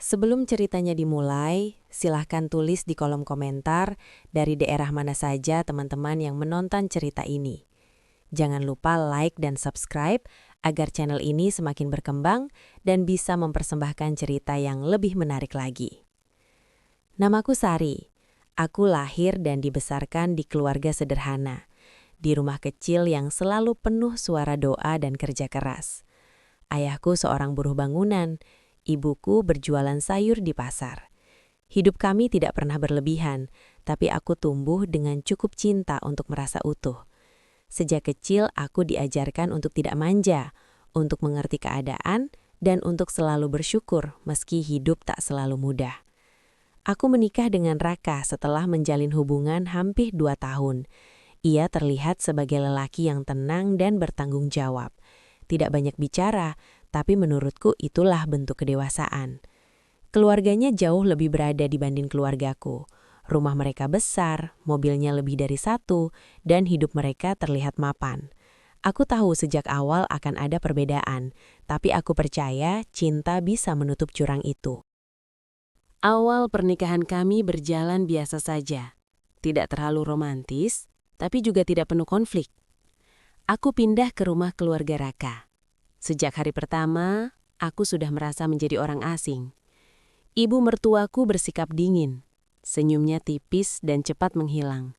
Sebelum ceritanya dimulai, silahkan tulis di kolom komentar dari daerah mana saja teman-teman yang menonton cerita ini. Jangan lupa like dan subscribe agar channel ini semakin berkembang dan bisa mempersembahkan cerita yang lebih menarik lagi. Namaku Sari. Aku lahir dan dibesarkan di keluarga sederhana, di rumah kecil yang selalu penuh suara doa dan kerja keras. Ayahku seorang buruh bangunan, ibuku berjualan sayur di pasar. Hidup kami tidak pernah berlebihan, tapi aku tumbuh dengan cukup cinta untuk merasa utuh. Sejak kecil aku diajarkan untuk tidak manja, untuk mengerti keadaan, dan untuk selalu bersyukur meski hidup tak selalu mudah. Aku menikah dengan Raka setelah menjalin hubungan hampir 2 tahun. Ia terlihat sebagai lelaki yang tenang dan bertanggung jawab. Tidak banyak bicara, tapi menurutku itulah bentuk kedewasaan. Keluarganya jauh lebih berada dibanding keluargaku. Rumah mereka besar, mobilnya lebih dari 1, dan hidup mereka terlihat mapan. Aku tahu sejak awal akan ada perbedaan, tapi aku percaya cinta bisa menutup jurang itu. Awal pernikahan kami berjalan biasa saja. Tidak terlalu romantis, tapi juga tidak penuh konflik. Aku pindah ke rumah keluarga Raka. Sejak hari pertama, aku sudah merasa menjadi orang asing. Ibu mertuaku bersikap dingin. Senyumnya tipis dan cepat menghilang.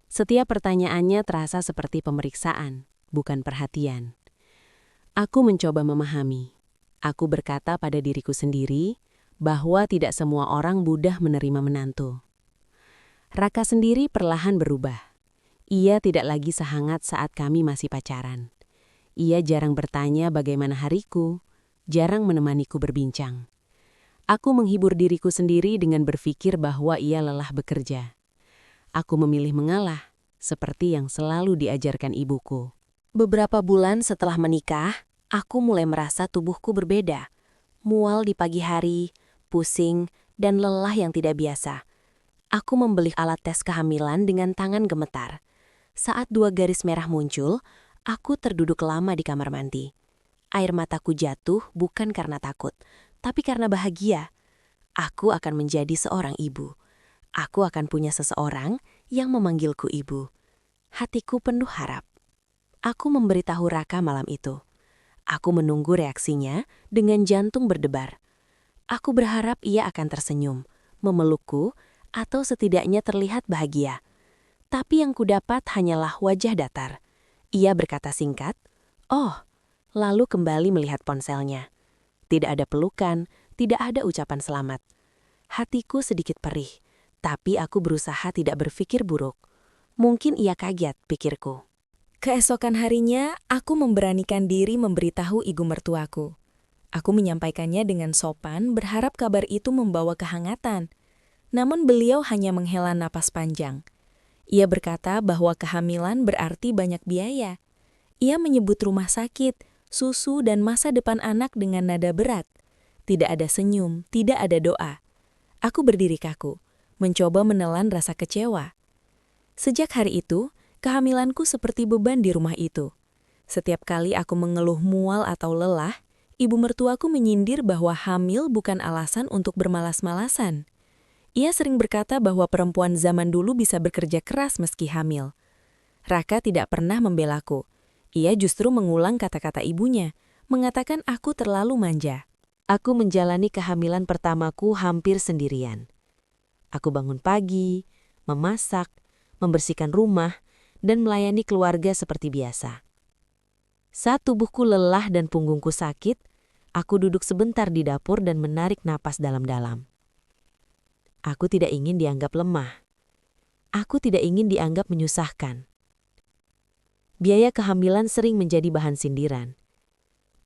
Setiap pertanyaannya terasa seperti pemeriksaan, bukan perhatian. Aku mencoba memahami. Aku berkata pada diriku sendiri bahwa tidak semua orang mudah menerima menantu. Raka sendiri perlahan berubah. Ia tidak lagi sehangat saat kami masih pacaran. Ia jarang bertanya bagaimana hariku, jarang menemaniku berbincang. Aku menghibur diriku sendiri dengan berpikir bahwa ia lelah bekerja. Aku memilih mengalah, seperti yang selalu diajarkan ibuku. Beberapa bulan setelah menikah, aku mulai merasa tubuhku berbeda. Mual di pagi hari, pusing, dan lelah yang tidak biasa. Aku membeli alat tes kehamilan dengan tangan gemetar. Saat 2 garis merah muncul, aku terduduk lama di kamar mandi. Air mataku jatuh bukan karena takut, tapi karena bahagia. Aku akan menjadi seorang ibu. Aku akan punya seseorang yang memanggilku ibu. Hatiku penuh harap. Aku memberitahu Raka malam itu. Aku menunggu reaksinya dengan jantung berdebar. Aku berharap ia akan tersenyum, memelukku, atau setidaknya terlihat bahagia. Tapi yang kudapat hanyalah wajah datar. Ia berkata singkat, "Oh," lalu kembali melihat ponselnya. Tidak ada pelukan, tidak ada ucapan selamat. Hatiku sedikit perih, tapi aku berusaha tidak berpikir buruk. Mungkin ia kaget, pikirku. Keesokan harinya, aku memberanikan diri memberitahu ibu mertuaku. Aku menyampaikannya dengan sopan, berharap kabar itu membawa kehangatan. Namun beliau hanya menghela napas panjang. Ia berkata bahwa kehamilan berarti banyak biaya. Ia menyebut rumah sakit, susu, dan masa depan anak dengan nada berat. Tidak ada senyum, tidak ada doa. Aku berdiri kaku, mencoba menelan rasa kecewa. Sejak hari itu, kehamilanku seperti beban di rumah itu. Setiap kali aku mengeluh mual atau lelah, ibu mertuaku menyindir bahwa hamil bukan alasan untuk bermalas-malasan. Ia sering berkata bahwa perempuan zaman dulu bisa bekerja keras meski hamil. Raka tidak pernah membelaku. Ia justru mengulang kata-kata ibunya, mengatakan aku terlalu manja. Aku menjalani kehamilan pertamaku hampir sendirian. Aku bangun pagi, memasak, membersihkan rumah, dan melayani keluarga seperti biasa. Saat tubuhku lelah dan punggungku sakit, aku duduk sebentar di dapur dan menarik napas dalam-dalam. Aku tidak ingin dianggap lemah. Aku tidak ingin dianggap menyusahkan. Biaya kehamilan sering menjadi bahan sindiran.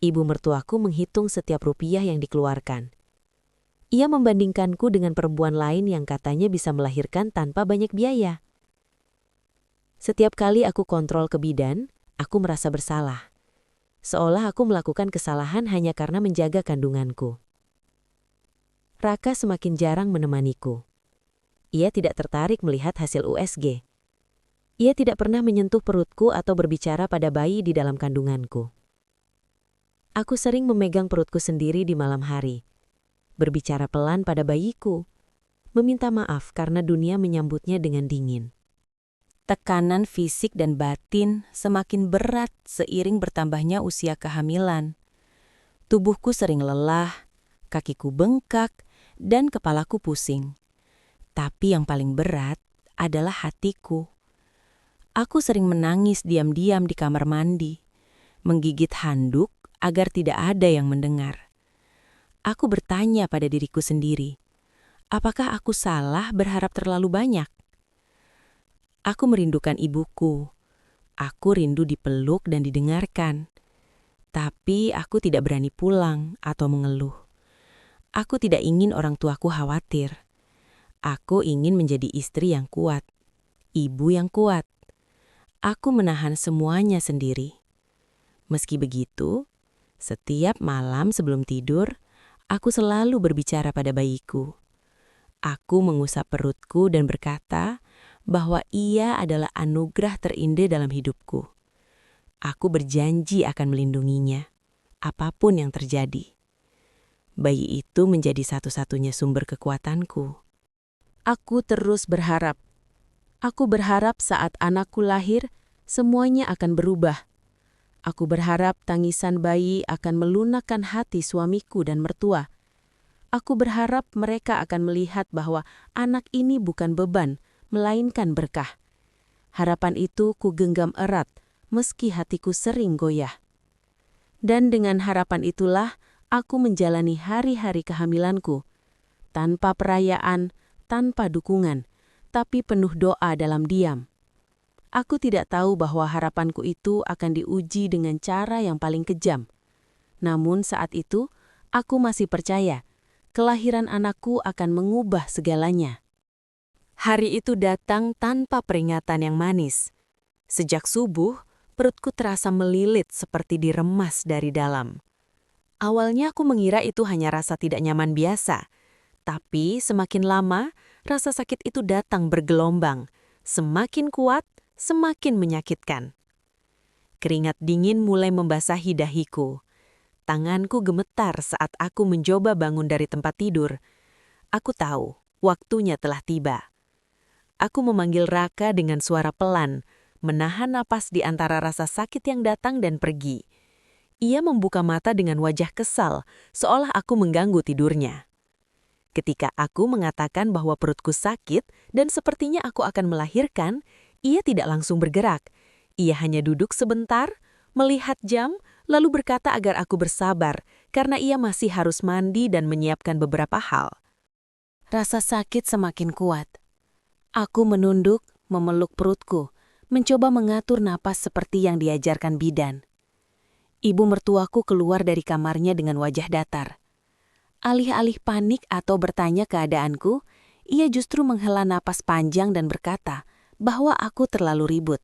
Ibu mertuaku menghitung setiap rupiah yang dikeluarkan. Ia membandingkanku dengan perempuan lain yang katanya bisa melahirkan tanpa banyak biaya. Setiap kali aku kontrol ke bidan, aku merasa bersalah. Seolah aku melakukan kesalahan hanya karena menjaga kandunganku. Raka semakin jarang menemaniku. Ia tidak tertarik melihat hasil USG. Ia tidak pernah menyentuh perutku atau berbicara pada bayi di dalam kandunganku. Aku sering memegang perutku sendiri di malam hari. berbicara pelan pada bayiku, meminta maaf karena dunia menyambutnya dengan dingin. Tekanan fisik dan batin semakin berat seiring bertambahnya usia kehamilan. Tubuhku sering lelah, kakiku bengkak, dan kepalaku pusing. Tapi yang paling berat adalah hatiku. Aku sering menangis diam-diam di kamar mandi, menggigit handuk agar tidak ada yang mendengar. Aku bertanya pada diriku sendiri, apakah aku salah berharap terlalu banyak? Aku merindukan ibuku. Aku rindu dipeluk dan didengarkan. Tapi aku tidak berani pulang atau mengeluh. Aku tidak ingin orang tuaku khawatir. Aku ingin menjadi istri yang kuat, ibu yang kuat. Aku menahan semuanya sendiri. Meski begitu, setiap malam sebelum tidur, aku selalu berbicara pada bayiku. Aku mengusap perutku dan berkata bahwa ia adalah anugerah terindah dalam hidupku. Aku berjanji akan melindunginya, apapun yang terjadi. Bayi itu menjadi satu-satunya sumber kekuatanku. Aku terus berharap. Aku berharap saat anakku lahir, semuanya akan berubah. Aku berharap tangisan bayi akan melunakkan hati suamiku dan mertua. Aku berharap mereka akan melihat bahwa anak ini bukan beban, melainkan berkah. Harapan itu kugenggam erat, meski hatiku sering goyah. Dan dengan harapan itulah aku menjalani hari-hari kehamilanku. Tanpa perayaan, tanpa dukungan, tapi penuh doa dalam diam. Aku tidak tahu bahwa harapanku itu akan diuji dengan cara yang paling kejam. Namun saat itu, aku masih percaya kelahiran anakku akan mengubah segalanya. Hari itu datang tanpa peringatan yang manis. Sejak subuh, perutku terasa melilit seperti diremas dari dalam. Awalnya aku mengira itu hanya rasa tidak nyaman biasa. Tapi semakin lama, rasa sakit itu datang bergelombang. Semakin kuat, semakin menyakitkan. Keringat dingin mulai membasahi dahiku. Tanganku gemetar saat aku mencoba bangun dari tempat tidur. Aku tahu, waktunya telah tiba. Aku memanggil Raka dengan suara pelan, menahan napas di antara rasa sakit yang datang dan pergi. Ia membuka mata dengan wajah kesal, seolah aku mengganggu tidurnya. Ketika aku mengatakan bahwa perutku sakit dan sepertinya aku akan melahirkan, ia tidak langsung bergerak. Ia hanya duduk sebentar, melihat jam, lalu berkata agar aku bersabar karena ia masih harus mandi dan menyiapkan beberapa hal. Rasa sakit semakin kuat. Aku menunduk, memeluk perutku, mencoba mengatur napas seperti yang diajarkan bidan. Ibu mertuaku keluar dari kamarnya dengan wajah datar. Alih-alih panik atau bertanya keadaanku, ia justru menghela napas panjang dan berkata bahwa aku terlalu ribut.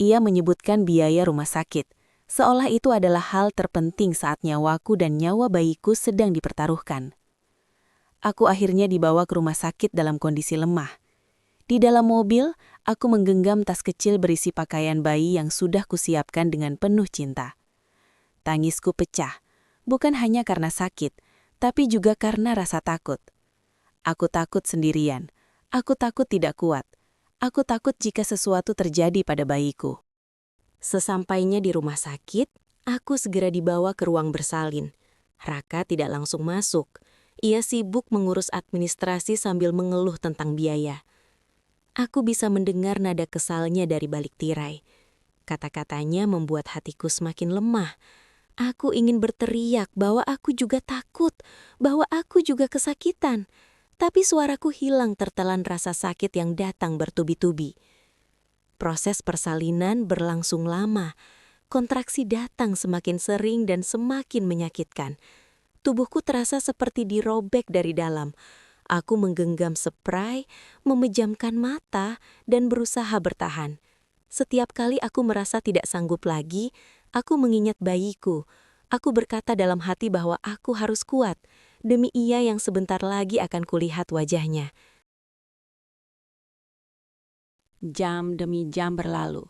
Ia menyebutkan biaya rumah sakit, seolah itu adalah hal terpenting saat nyawaku dan nyawa bayiku sedang dipertaruhkan. Aku akhirnya dibawa ke rumah sakit dalam kondisi lemah. Di dalam mobil, aku menggenggam tas kecil berisi pakaian bayi yang sudah kusiapkan dengan penuh cinta. Tangisku pecah, bukan hanya karena sakit, tapi juga karena rasa takut. Aku takut sendirian, aku takut tidak kuat, aku takut jika sesuatu terjadi pada bayiku. Sesampainya di rumah sakit, aku segera dibawa ke ruang bersalin. Raka tidak langsung masuk. Ia sibuk mengurus administrasi sambil mengeluh tentang biaya. Aku bisa mendengar nada kesalnya dari balik tirai. Kata-katanya membuat hatiku semakin lemah. Aku ingin berteriak bahwa aku juga takut, bahwa aku juga kesakitan. Tapi suaraku hilang tertelan rasa sakit yang datang bertubi-tubi. Proses persalinan berlangsung lama. Kontraksi datang semakin sering dan semakin menyakitkan. Tubuhku terasa seperti dirobek dari dalam. Aku menggenggam spray, memejamkan mata, dan berusaha bertahan. Setiap kali aku merasa tidak sanggup lagi, aku mengingat bayiku. Aku berkata dalam hati bahwa aku harus kuat, demi ia yang sebentar lagi akan kulihat wajahnya. Jam demi jam berlalu.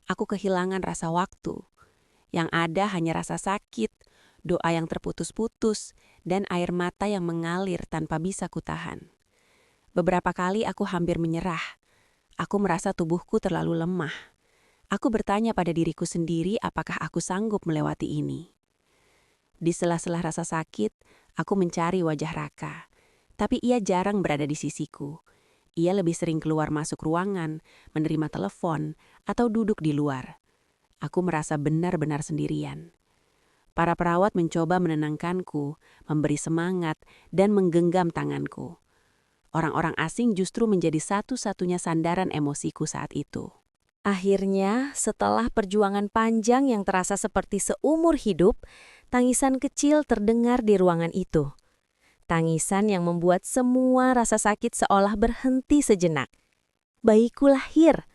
Aku kehilangan rasa waktu. Yang ada hanya rasa sakit, doa yang terputus-putus, dan air mata yang mengalir tanpa bisa kutahan. Beberapa kali aku hampir menyerah. Aku merasa tubuhku terlalu lemah. Aku bertanya pada diriku sendiri apakah aku sanggup melewati ini. Di sela-sela rasa sakit, aku mencari wajah Raka. Tapi ia jarang berada di sisiku. Ia lebih sering keluar masuk ruangan, menerima telepon, atau duduk di luar. Aku merasa benar-benar sendirian. Para perawat mencoba menenangkanku, memberi semangat, dan menggenggam tanganku. Orang-orang asing justru menjadi satu-satunya sandaran emosiku saat itu. Akhirnya, setelah perjuangan panjang yang terasa seperti seumur hidup, tangisan kecil terdengar di ruangan itu. Tangisan yang membuat semua rasa sakit seolah berhenti sejenak. Bayiku lahir.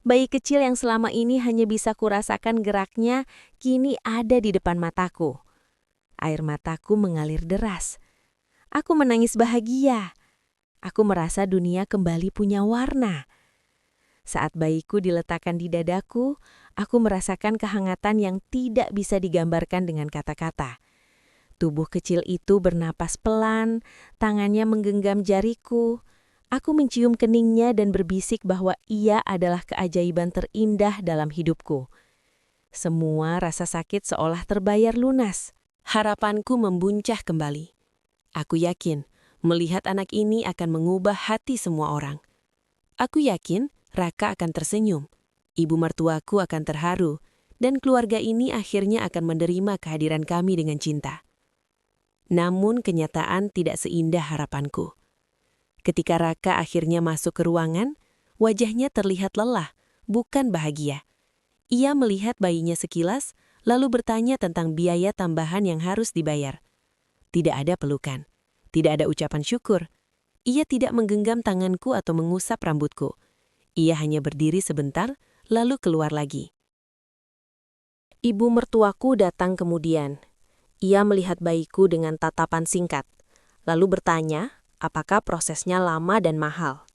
Bayi kecil yang selama ini hanya bisa kurasakan geraknya, kini ada di depan mataku. Air mataku mengalir deras. Aku menangis bahagia. Aku merasa dunia kembali punya warna. Saat bayiku diletakkan di dadaku, aku merasakan kehangatan yang tidak bisa digambarkan dengan kata-kata. Tubuh kecil itu bernapas pelan, tangannya menggenggam jariku. Aku mencium keningnya dan berbisik bahwa ia adalah keajaiban terindah dalam hidupku. Semua rasa sakit seolah terbayar lunas. Harapanku membuncah kembali. Aku yakin melihat anak ini akan mengubah hati semua orang. Aku yakin Raka akan tersenyum, ibu mertuaku akan terharu, dan keluarga ini akhirnya akan menerima kehadiran kami dengan cinta. Namun kenyataan tidak seindah harapanku. Ketika Raka akhirnya masuk ke ruangan, wajahnya terlihat lelah, bukan bahagia. Ia melihat bayinya sekilas, lalu bertanya tentang biaya tambahan yang harus dibayar. Tidak ada pelukan, tidak ada ucapan syukur. Ia tidak menggenggam tanganku atau mengusap rambutku. Ia hanya berdiri sebentar, lalu keluar lagi. Ibu mertuaku datang kemudian. Ia melihat bayiku dengan tatapan singkat, lalu bertanya apakah prosesnya lama dan mahal.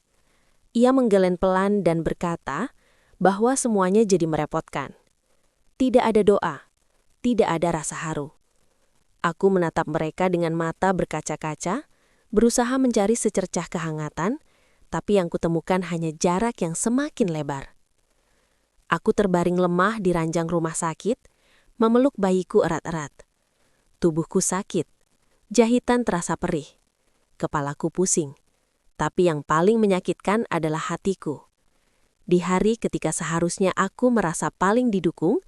Ia menggelen pelan dan berkata bahwa semuanya jadi merepotkan. Tidak ada doa, tidak ada rasa haru. Aku menatap mereka dengan mata berkaca-kaca, berusaha mencari secercah kehangatan, tapi yang kutemukan hanya jarak yang semakin lebar. Aku terbaring lemah di ranjang rumah sakit, memeluk bayiku erat-erat. Tubuhku sakit, jahitan terasa perih, kepalaku pusing. Tapi yang paling menyakitkan adalah hatiku. Di hari ketika seharusnya aku merasa paling didukung,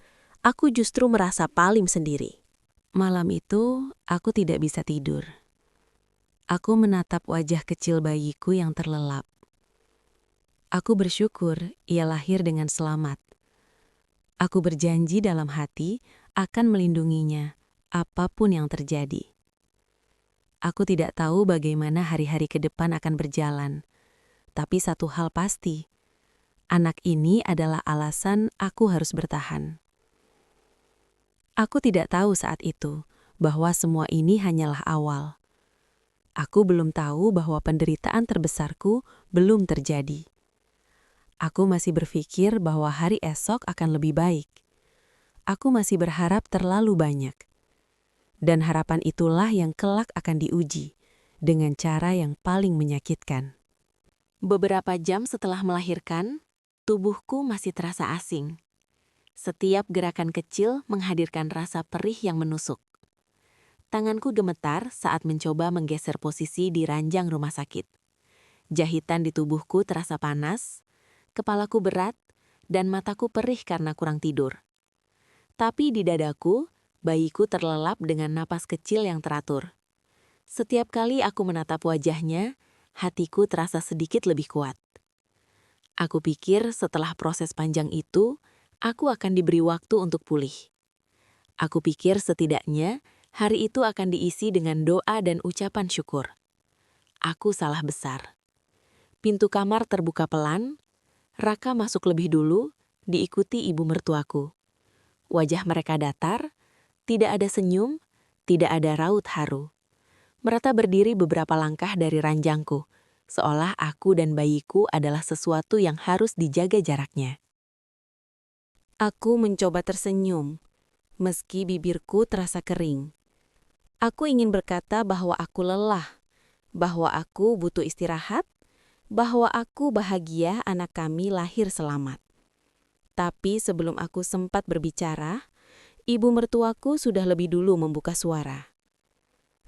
aku justru merasa paling sendiri. Malam itu, aku tidak bisa tidur. Aku menatap wajah kecil bayiku yang terlelap. Aku bersyukur ia lahir dengan selamat. Aku berjanji dalam hati akan melindunginya, apapun yang terjadi. Aku tidak tahu bagaimana hari-hari ke depan akan berjalan. Tapi satu hal pasti, anak ini adalah alasan aku harus bertahan. Aku tidak tahu saat itu bahwa semua ini hanyalah awal. Aku belum tahu bahwa penderitaan terbesarku belum terjadi. Aku masih berpikir bahwa hari esok akan lebih baik. Aku masih berharap terlalu banyak. Dan harapan itulah yang kelak akan diuji dengan cara yang paling menyakitkan. Beberapa jam setelah melahirkan, tubuhku masih terasa asing. Setiap gerakan kecil menghadirkan rasa perih yang menusuk. Tanganku gemetar saat mencoba menggeser posisi di ranjang rumah sakit. Jahitan di tubuhku terasa panas, kepalaku berat, dan mataku perih karena kurang tidur. Tapi di dadaku, bayiku terlelap dengan napas kecil yang teratur. Setiap kali aku menatap wajahnya, hatiku terasa sedikit lebih kuat. Aku pikir setelah proses panjang itu, aku akan diberi waktu untuk pulih. Aku pikir setidaknya hari itu akan diisi dengan doa dan ucapan syukur. Aku salah besar. Pintu kamar terbuka pelan, Raka masuk lebih dulu, diikuti ibu mertuaku. Wajah mereka datar, tidak ada senyum, tidak ada raut haru. Mereka berdiri beberapa langkah dari ranjangku, seolah aku dan bayiku adalah sesuatu yang harus dijaga jaraknya. Aku mencoba tersenyum, meski bibirku terasa kering. Aku ingin berkata bahwa aku lelah, bahwa aku butuh istirahat, bahwa aku bahagia anak kami lahir selamat. Tapi sebelum aku sempat berbicara, ibu mertuaku sudah lebih dulu membuka suara.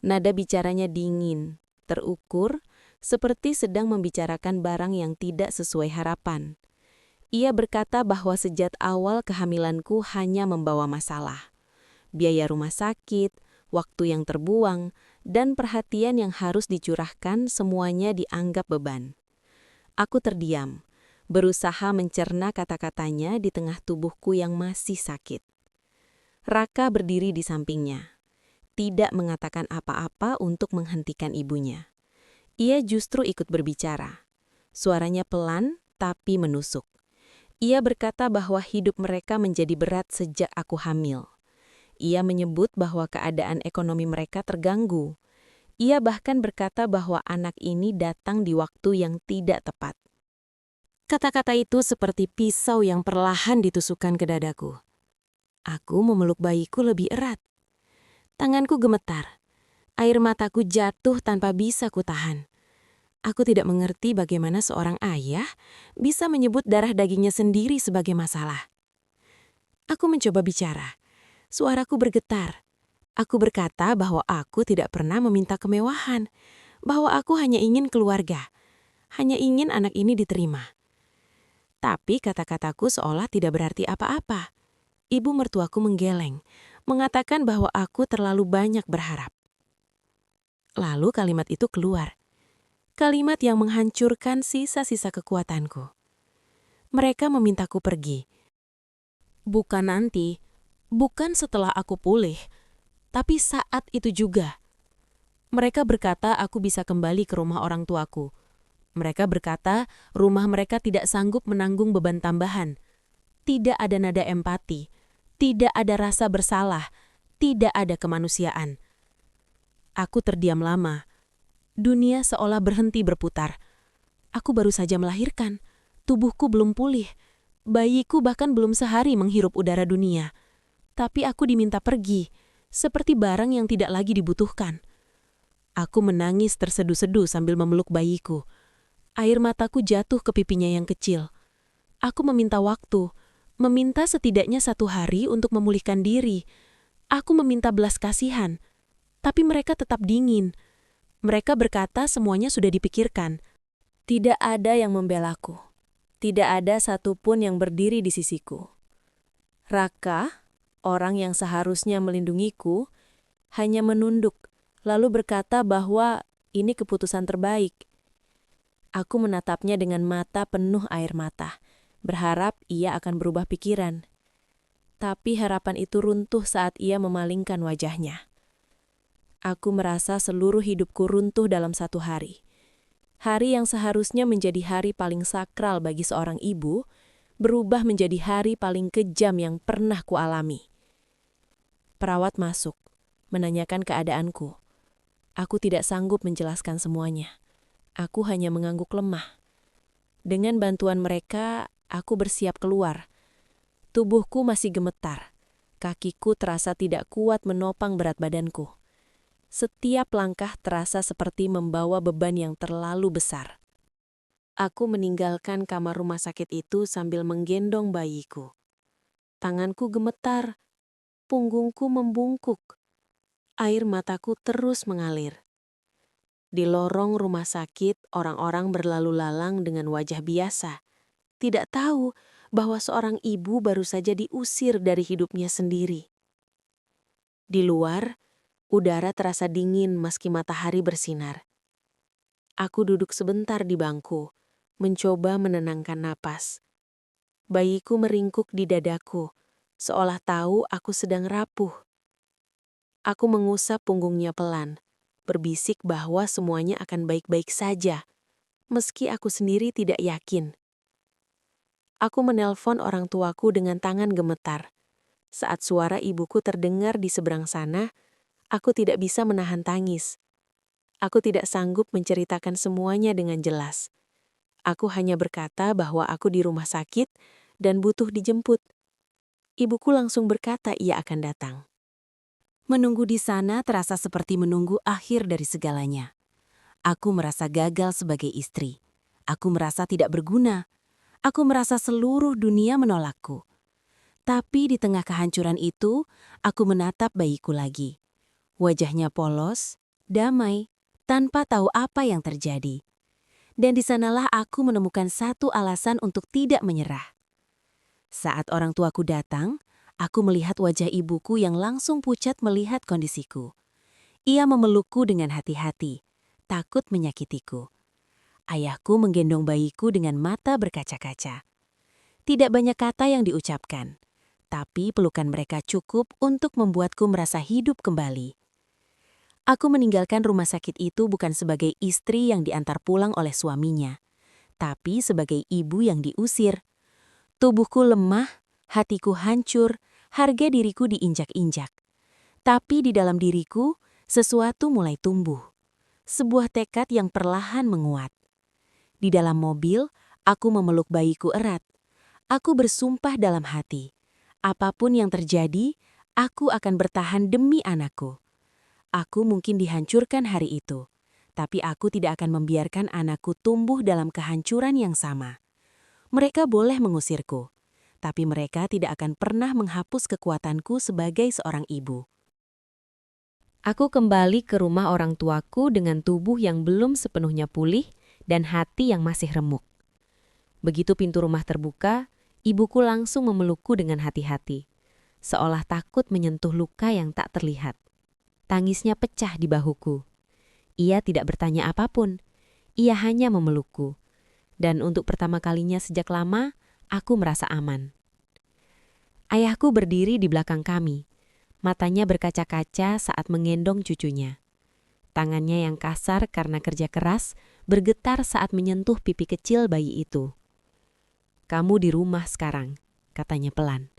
Nada bicaranya dingin, terukur, seperti sedang membicarakan barang yang tidak sesuai harapan. Ia berkata bahwa sejak awal kehamilanku hanya membawa masalah. Biaya rumah sakit, waktu yang terbuang, dan perhatian yang harus dicurahkan semuanya dianggap beban. Aku terdiam, berusaha mencerna kata-katanya di tengah tubuhku yang masih sakit. Raka berdiri di sampingnya. Tidak mengatakan apa-apa untuk menghentikan ibunya. Ia justru ikut berbicara. Suaranya pelan, tapi menusuk. Ia berkata bahwa hidup mereka menjadi berat sejak aku hamil. Ia menyebut bahwa keadaan ekonomi mereka terganggu. Ia bahkan berkata bahwa anak ini datang di waktu yang tidak tepat. Kata-kata itu seperti pisau yang perlahan ditusukkan ke dadaku. Aku memeluk bayiku lebih erat. Tanganku gemetar. Air mataku jatuh tanpa bisa kutahan. Aku tidak mengerti bagaimana seorang ayah bisa menyebut darah dagingnya sendiri sebagai masalah. Aku mencoba bicara. Suaraku bergetar. Aku berkata bahwa aku tidak pernah meminta kemewahan, bahwa aku hanya ingin keluarga, hanya ingin anak ini diterima. Tapi kata-kataku seolah tidak berarti apa-apa. Ibu mertuaku menggeleng, mengatakan bahwa aku terlalu banyak berharap. Lalu kalimat itu keluar. Kalimat yang menghancurkan sisa-sisa kekuatanku. Mereka memintaku pergi. Bukan nanti, bukan setelah aku pulih, tapi saat itu juga. Mereka berkata aku bisa kembali ke rumah orang tuaku. Mereka berkata rumah mereka tidak sanggup menanggung beban tambahan. Tidak ada nada empati, tidak ada rasa bersalah, tidak ada kemanusiaan. Aku terdiam lama. Dunia seolah berhenti berputar. Aku baru saja melahirkan. Tubuhku belum pulih. Bayiku bahkan belum sehari menghirup udara dunia. Tapi aku diminta pergi, seperti barang yang tidak lagi dibutuhkan. Aku menangis terseduh-seduh sambil memeluk bayiku. Air mataku jatuh ke pipinya yang kecil. Aku meminta waktu, meminta setidaknya 1 hari untuk memulihkan diri. Aku meminta belas kasihan, tapi mereka tetap dingin. Mereka berkata semuanya sudah dipikirkan. Tidak ada yang membelaku. Tidak ada satupun yang berdiri di sisiku. Raka, orang yang seharusnya melindungiku, hanya menunduk, lalu berkata bahwa ini keputusan terbaik. Aku menatapnya dengan mata penuh air mata, berharap ia akan berubah pikiran. Tapi harapan itu runtuh saat ia memalingkan wajahnya. Aku merasa seluruh hidupku runtuh dalam 1 hari. Hari yang seharusnya menjadi hari paling sakral bagi seorang ibu, berubah menjadi hari paling kejam yang pernah kualami. Perawat masuk, menanyakan keadaanku. Aku tidak sanggup menjelaskan semuanya. Aku hanya mengangguk lemah. Dengan bantuan mereka, aku bersiap keluar. Tubuhku masih gemetar. Kakiku terasa tidak kuat menopang berat badanku. Setiap langkah terasa seperti membawa beban yang terlalu besar. Aku meninggalkan kamar rumah sakit itu sambil menggendong bayiku. Tanganku gemetar, punggungku membungkuk. Air mataku terus mengalir. Di lorong rumah sakit, orang-orang berlalu lalang dengan wajah biasa. Tidak tahu bahwa seorang ibu baru saja diusir dari hidupnya sendiri. Di luar, udara terasa dingin meski matahari bersinar. Aku duduk sebentar di bangku, mencoba menenangkan napas. Bayiku meringkuk di dadaku, seolah tahu aku sedang rapuh. Aku mengusap punggungnya pelan, berbisik bahwa semuanya akan baik-baik saja, meski aku sendiri tidak yakin. Aku menelpon orang tuaku dengan tangan gemetar. Saat suara ibuku terdengar di seberang sana, aku tidak bisa menahan tangis. Aku tidak sanggup menceritakan semuanya dengan jelas. Aku hanya berkata bahwa aku di rumah sakit dan butuh dijemput. Ibuku langsung berkata ia akan datang. Menunggu di sana terasa seperti menunggu akhir dari segalanya. Aku merasa gagal sebagai istri. Aku merasa tidak berguna. Aku merasa seluruh dunia menolakku. Tapi di tengah kehancuran itu, aku menatap bayiku lagi. Wajahnya polos, damai, tanpa tahu apa yang terjadi. Dan di sanalah aku menemukan satu alasan untuk tidak menyerah. Saat orang tuaku datang, aku melihat wajah ibuku yang langsung pucat melihat kondisiku. Ia memelukku dengan hati-hati, takut menyakitiku. Ayahku menggendong bayiku dengan mata berkaca-kaca. Tidak banyak kata yang diucapkan, tapi pelukan mereka cukup untuk membuatku merasa hidup kembali. Aku meninggalkan rumah sakit itu bukan sebagai istri yang diantar pulang oleh suaminya, tapi sebagai ibu yang diusir. Tubuhku lemah, hatiku hancur, harga diriku diinjak-injak. Tapi di dalam diriku, sesuatu mulai tumbuh. Sebuah tekad yang perlahan menguat. Di dalam mobil, aku memeluk bayiku erat. Aku bersumpah dalam hati, apapun yang terjadi, aku akan bertahan demi anakku. Aku mungkin dihancurkan hari itu, tapi aku tidak akan membiarkan anakku tumbuh dalam kehancuran yang sama. Mereka boleh mengusirku, tapi mereka tidak akan pernah menghapus kekuatanku sebagai seorang ibu. Aku kembali ke rumah orang tuaku dengan tubuh yang belum sepenuhnya pulih dan hati yang masih remuk. Begitu pintu rumah terbuka, ibuku langsung memelukku dengan hati-hati, seolah takut menyentuh luka yang tak terlihat. Tangisnya pecah di bahuku. Ia tidak bertanya apapun, ia hanya memelukku. Dan untuk pertama kalinya sejak lama, aku merasa aman. Ayahku berdiri di belakang kami. Matanya berkaca-kaca saat menggendong cucunya. Tangannya yang kasar karena kerja keras bergetar saat menyentuh pipi kecil bayi itu. "Kamu di rumah sekarang," katanya pelan.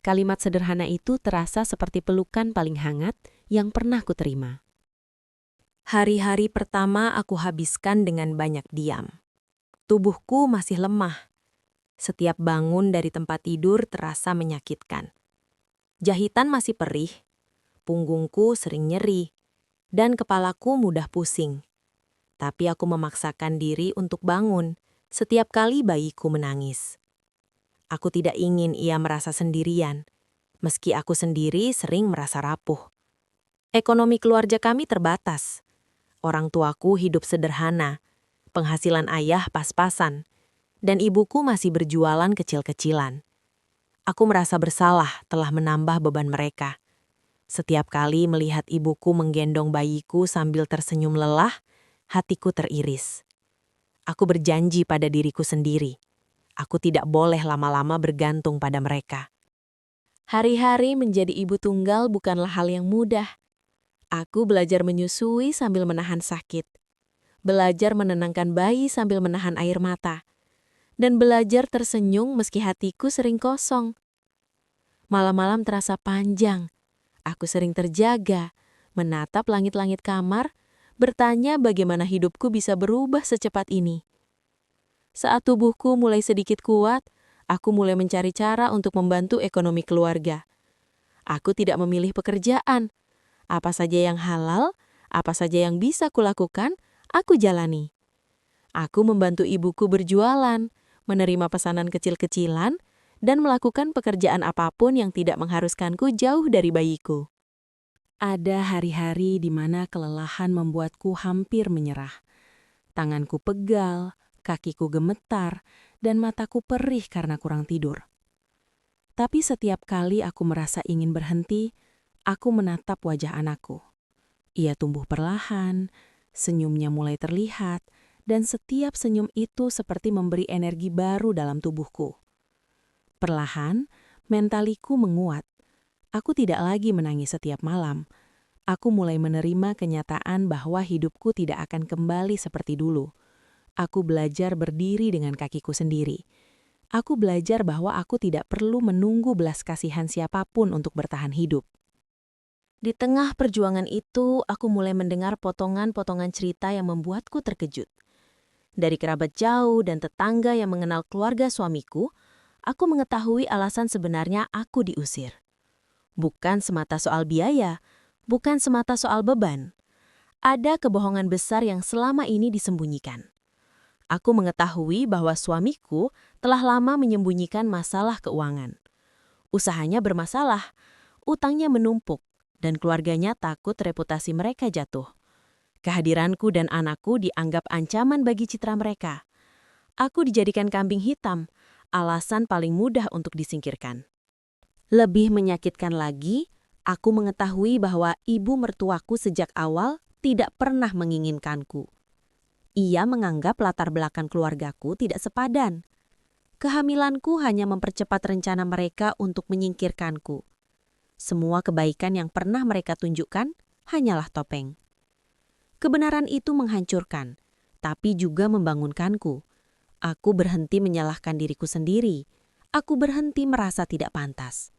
Kalimat sederhana itu terasa seperti pelukan paling hangat yang pernah kuterima. Hari-hari pertama aku habiskan dengan banyak diam. Tubuhku masih lemah. Setiap bangun dari tempat tidur terasa menyakitkan. Jahitan masih perih, punggungku sering nyeri, dan kepalaku mudah pusing. Tapi aku memaksakan diri untuk bangun setiap kali bayiku menangis. Aku tidak ingin ia merasa sendirian, meski aku sendiri sering merasa rapuh. Ekonomi keluarga kami terbatas. Orang tuaku hidup sederhana, penghasilan ayah pas-pasan, dan ibuku masih berjualan kecil-kecilan. Aku merasa bersalah telah menambah beban mereka. Setiap kali melihat ibuku menggendong bayiku sambil tersenyum lelah, hatiku teriris. Aku berjanji pada diriku sendiri. Aku tidak boleh lama-lama bergantung pada mereka. Hari-hari menjadi ibu tunggal bukanlah hal yang mudah. Aku belajar menyusui sambil menahan sakit. Belajar menenangkan bayi sambil menahan air mata. Dan belajar tersenyum meski hatiku sering kosong. Malam-malam terasa panjang. Aku sering terjaga, menatap langit-langit kamar, bertanya bagaimana hidupku bisa berubah secepat ini. Saat tubuhku mulai sedikit kuat, aku mulai mencari cara untuk membantu ekonomi keluarga. Aku tidak memilih pekerjaan. Apa saja yang halal, apa saja yang bisa kulakukan, aku jalani. Aku membantu ibuku berjualan, menerima pesanan kecil-kecilan, dan melakukan pekerjaan apapun yang tidak mengharuskanku jauh dari bayiku. Ada hari-hari di mana kelelahan membuatku hampir menyerah. Tanganku pegal, kakiku gemetar, dan mataku perih karena kurang tidur. Tapi setiap kali aku merasa ingin berhenti, aku menatap wajah anakku. Ia tumbuh perlahan, senyumnya mulai terlihat, dan setiap senyum itu seperti memberi energi baru dalam tubuhku. Perlahan, mentaliku menguat. Aku tidak lagi menangis setiap malam. Aku mulai menerima kenyataan bahwa hidupku tidak akan kembali seperti dulu. Aku belajar berdiri dengan kakiku sendiri. Aku belajar bahwa aku tidak perlu menunggu belas kasihan siapapun untuk bertahan hidup. Di tengah perjuangan itu, aku mulai mendengar potongan-potongan cerita yang membuatku terkejut. Dari kerabat jauh dan tetangga yang mengenal keluarga suamiku, aku mengetahui alasan sebenarnya aku diusir. Bukan semata soal biaya, bukan semata soal beban. Ada kebohongan besar yang selama ini disembunyikan. Aku mengetahui bahwa suamiku telah lama menyembunyikan masalah keuangan. Usahanya bermasalah, utangnya menumpuk, dan keluarganya takut reputasi mereka jatuh. Kehadiranku dan anakku dianggap ancaman bagi citra mereka. Aku dijadikan kambing hitam, alasan paling mudah untuk disingkirkan. Lebih menyakitkan lagi, aku mengetahui bahwa ibu mertuaku sejak awal tidak pernah menginginkanku. Ia menganggap latar belakang keluargaku tidak sepadan. Kehamilanku hanya mempercepat rencana mereka untuk menyingkirkanku. Semua kebaikan yang pernah mereka tunjukkan hanyalah topeng. Kebenaran itu menghancurkan, tapi juga membangunkanku. Aku berhenti menyalahkan diriku sendiri. Aku berhenti merasa tidak pantas.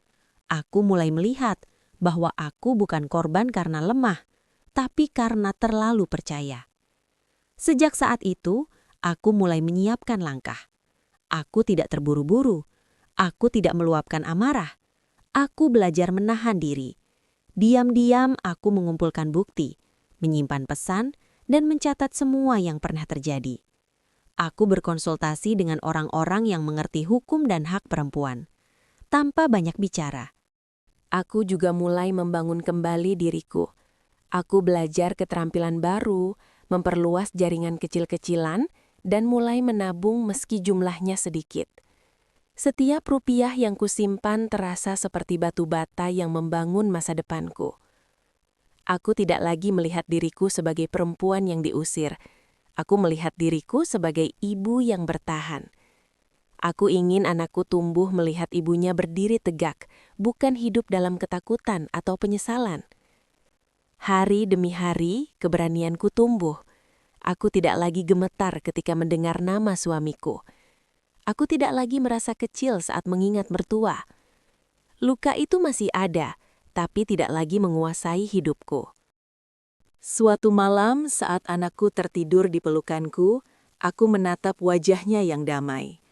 Aku mulai melihat bahwa aku bukan korban karena lemah, tapi karena terlalu percaya. Sejak saat itu, aku mulai menyiapkan langkah. Aku tidak terburu-buru. Aku tidak meluapkan amarah. Aku belajar menahan diri. Diam-diam aku mengumpulkan bukti, menyimpan pesan, dan mencatat semua yang pernah terjadi. Aku berkonsultasi dengan orang-orang yang mengerti hukum dan hak perempuan. Tanpa banyak bicara. Aku juga mulai membangun kembali diriku. Aku belajar keterampilan baru, memperluas jaringan kecil-kecilan, dan mulai menabung meski jumlahnya sedikit. Setiap rupiah yang kusimpan terasa seperti batu bata yang membangun masa depanku. Aku tidak lagi melihat diriku sebagai perempuan yang diusir. Aku melihat diriku sebagai ibu yang bertahan. Aku ingin anakku tumbuh melihat ibunya berdiri tegak, bukan hidup dalam ketakutan atau penyesalan. Hari demi hari, keberanianku tumbuh. Aku tidak lagi gemetar ketika mendengar nama suamiku. Aku tidak lagi merasa kecil saat mengingat mertua. Luka itu masih ada, tapi tidak lagi menguasai hidupku. Suatu malam saat anakku tertidur di pelukanku, aku menatap wajahnya yang damai.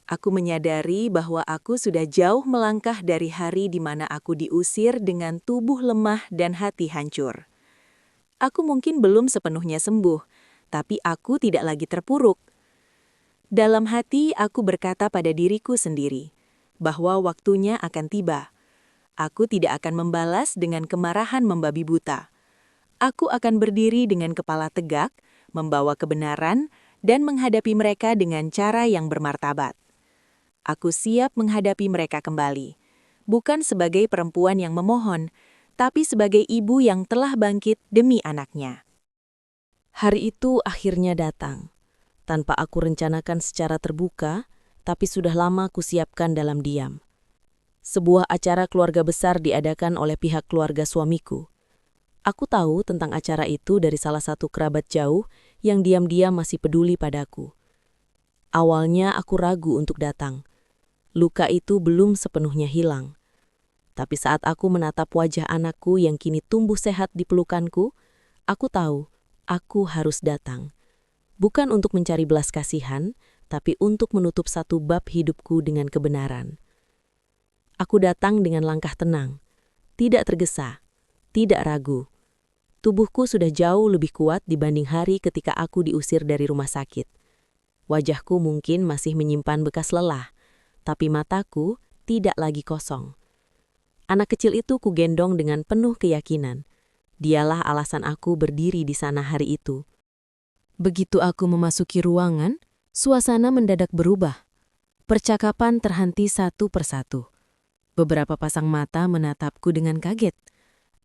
Aku menyadari bahwa aku sudah jauh melangkah dari hari di mana aku diusir dengan tubuh lemah dan hati hancur. Aku mungkin belum sepenuhnya sembuh, tapi aku tidak lagi terpuruk. Dalam hati aku berkata pada diriku sendiri, bahwa waktunya akan tiba. Aku tidak akan membalas dengan kemarahan membabi buta. Aku akan berdiri dengan kepala tegak, membawa kebenaran, dan menghadapi mereka dengan cara yang bermartabat. Aku siap menghadapi mereka kembali, bukan sebagai perempuan yang memohon, tapi sebagai ibu yang telah bangkit demi anaknya. Hari itu akhirnya datang, tanpa aku rencanakan secara terbuka, tapi sudah lama kusiapkan dalam diam. Sebuah acara keluarga besar diadakan oleh pihak keluarga suamiku. Aku tahu tentang acara itu dari salah satu kerabat jauh yang diam-diam masih peduli padaku. Awalnya aku ragu untuk datang. Luka itu belum sepenuhnya hilang. Tapi saat aku menatap wajah anakku yang kini tumbuh sehat di pelukanku, aku tahu aku harus datang. Bukan untuk mencari belas kasihan, tapi untuk menutup satu bab hidupku dengan kebenaran. Aku datang dengan langkah tenang, tidak tergesa, tidak ragu. Tubuhku sudah jauh lebih kuat dibanding hari ketika aku diusir dari rumah sakit. Wajahku mungkin masih menyimpan bekas lelah, tapi mataku tidak lagi kosong. Anak kecil itu kugendong dengan penuh keyakinan. Dialah alasan aku berdiri di sana hari itu. Begitu aku memasuki ruangan, suasana mendadak berubah. Percakapan terhenti satu persatu. Beberapa pasang mata menatapku dengan kaget.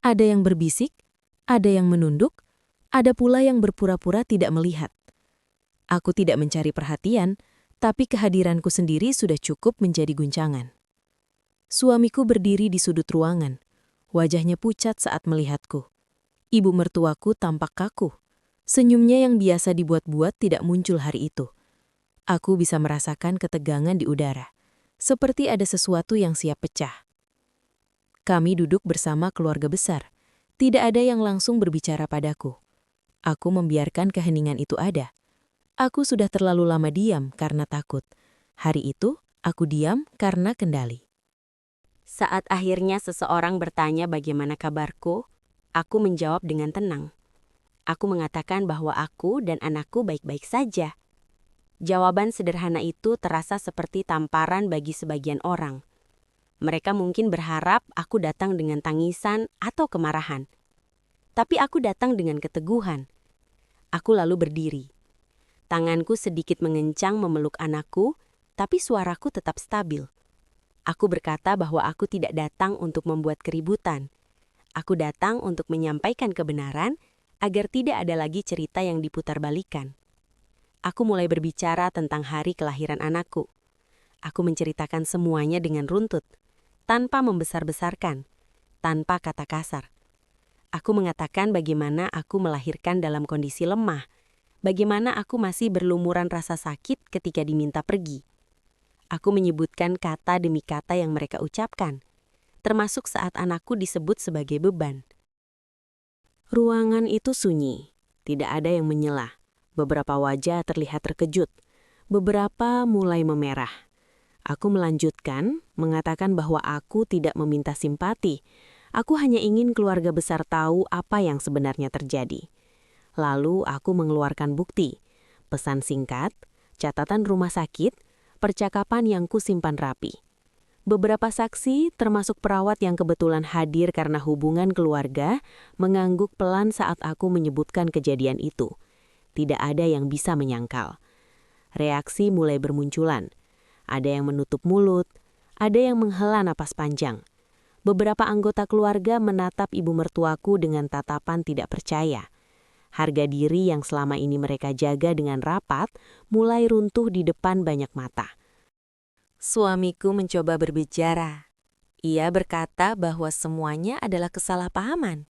Ada yang berbisik, ada yang menunduk, ada pula yang berpura-pura tidak melihat. Aku tidak mencari perhatian, tapi kehadiranku sendiri sudah cukup menjadi guncangan. Suamiku berdiri di sudut ruangan. Wajahnya pucat saat melihatku. Ibu mertuaku tampak kaku. Senyumnya yang biasa dibuat-buat tidak muncul hari itu. Aku bisa merasakan ketegangan di udara, seperti ada sesuatu yang siap pecah. Kami duduk bersama keluarga besar. Tidak ada yang langsung berbicara padaku. Aku membiarkan keheningan itu ada. Aku sudah terlalu lama diam karena takut. Hari itu, Aku diam karena kendali. Saat akhirnya seseorang bertanya bagaimana kabarku, aku menjawab dengan tenang. Aku mengatakan bahwa aku dan anakku baik-baik saja. Jawaban sederhana itu terasa seperti tamparan bagi sebagian orang. Mereka mungkin berharap aku datang dengan tangisan atau kemarahan. Tapi aku datang dengan keteguhan. Aku lalu berdiri. Tanganku sedikit mengencang memeluk anakku, tapi suaraku tetap stabil. Aku berkata bahwa aku tidak datang untuk membuat keributan. Aku datang untuk menyampaikan kebenaran agar tidak ada lagi cerita yang diputarbalikkan. Aku mulai berbicara tentang hari kelahiran anakku. Aku menceritakan semuanya dengan runtut, tanpa membesar-besarkan, tanpa kata kasar. Aku mengatakan bagaimana aku melahirkan dalam kondisi lemah, bagaimana aku masih berlumuran rasa sakit ketika diminta pergi. Aku menyebutkan kata demi kata yang mereka ucapkan, termasuk saat anakku disebut sebagai beban. Ruangan itu sunyi, tidak ada yang menyela. Beberapa wajah terlihat terkejut, beberapa mulai memerah. Aku melanjutkan, mengatakan bahwa aku tidak meminta simpati. Aku hanya ingin keluarga besar tahu apa yang sebenarnya terjadi. Lalu aku mengeluarkan bukti, pesan singkat, catatan rumah sakit, percakapan yang kusimpan rapi. Beberapa saksi, termasuk perawat yang kebetulan hadir karena hubungan keluarga, mengangguk pelan saat aku menyebutkan kejadian itu. Tidak ada yang bisa menyangkal. Reaksi mulai bermunculan. Ada yang menutup mulut, ada yang menghela napas panjang. Beberapa anggota keluarga menatap ibu mertuaku dengan tatapan tidak percaya. Harga diri yang selama ini mereka jaga dengan rapat mulai runtuh di depan banyak mata. Suamiku mencoba berbicara. Ia berkata bahwa semuanya adalah kesalahpahaman.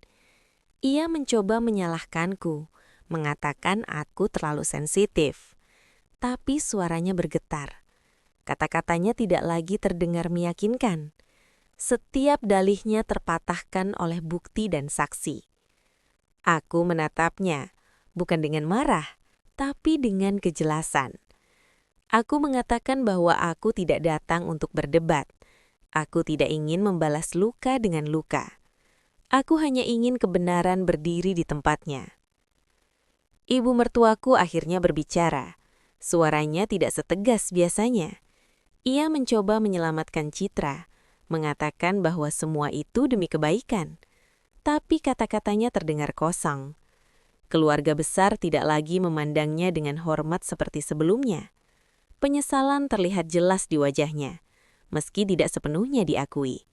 Ia mencoba menyalahkanku, mengatakan aku terlalu sensitif. Tapi suaranya bergetar. Kata-katanya tidak lagi terdengar meyakinkan. Setiap dalihnya terpatahkan oleh bukti dan saksi. Aku menatapnya, bukan dengan marah, tapi dengan kejelasan. Aku mengatakan bahwa aku tidak datang untuk berdebat. Aku tidak ingin membalas luka dengan luka. Aku hanya ingin kebenaran berdiri di tempatnya. Ibu mertuaku akhirnya berbicara. Suaranya tidak setegas biasanya. Ia mencoba menyelamatkan citra, mengatakan bahwa semua itu demi kebaikan. Tapi kata-katanya terdengar kosong. Keluarga besar tidak lagi memandangnya dengan hormat seperti sebelumnya. Penyesalan terlihat jelas di wajahnya, meski tidak sepenuhnya diakui.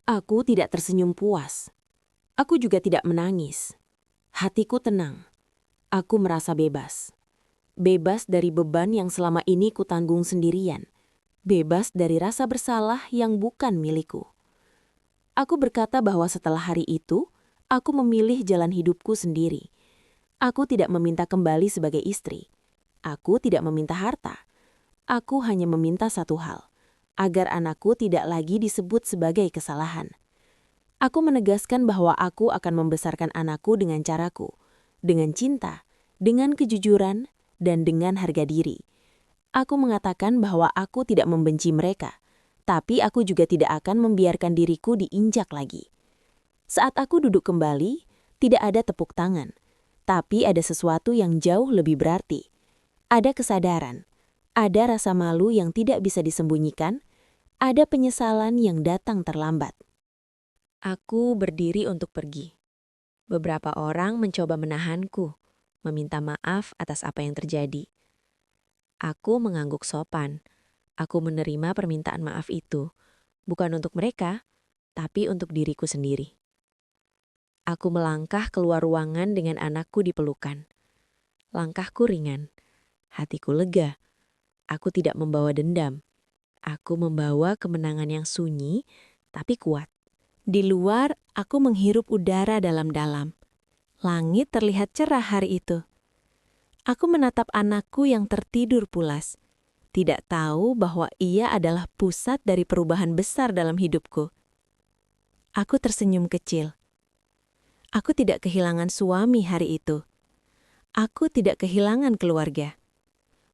Aku tidak tersenyum puas. Aku juga tidak menangis. Hatiku tenang. Aku merasa bebas. Bebas dari beban yang selama ini kutanggung sendirian. Bebas dari rasa bersalah yang bukan milikku. Aku berkata bahwa setelah hari itu, aku memilih jalan hidupku sendiri. Aku tidak meminta kembali sebagai istri. Aku tidak meminta harta. Aku hanya meminta satu hal, agar anakku tidak lagi disebut sebagai kesalahan. Aku menegaskan bahwa aku akan membesarkan anakku dengan caraku, dengan cinta, dengan kejujuran, dan dengan harga diri. Aku mengatakan bahwa aku tidak membenci mereka, tapi aku juga tidak akan membiarkan diriku diinjak lagi. Saat aku duduk kembali, tidak ada tepuk tangan, tapi ada sesuatu yang jauh lebih berarti. Ada kesadaran, ada rasa malu yang tidak bisa disembunyikan, ada penyesalan yang datang terlambat. Aku berdiri untuk pergi. Beberapa orang mencoba menahanku, meminta maaf atas apa yang terjadi. Aku mengangguk sopan. Aku menerima permintaan maaf itu, bukan untuk mereka, tapi untuk diriku sendiri. Aku melangkah keluar ruangan dengan anakku di pelukan. Langkahku ringan, hatiku lega. Aku tidak membawa dendam. Aku membawa kemenangan yang sunyi, tapi kuat. Di luar, aku menghirup udara dalam-dalam. Langit terlihat cerah hari itu. Aku menatap anakku yang tertidur pulas. Tidak tahu bahwa ia adalah pusat dari perubahan besar dalam hidupku. Aku tersenyum kecil. Aku tidak kehilangan suami hari itu. Aku tidak kehilangan keluarga.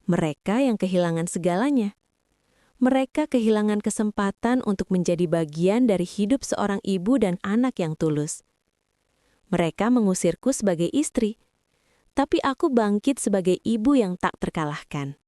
Mereka yang kehilangan segalanya. Mereka kehilangan kesempatan untuk menjadi bagian dari hidup seorang ibu dan anak yang tulus. Mereka mengusirku sebagai istri, tapi aku bangkit sebagai ibu yang tak terkalahkan.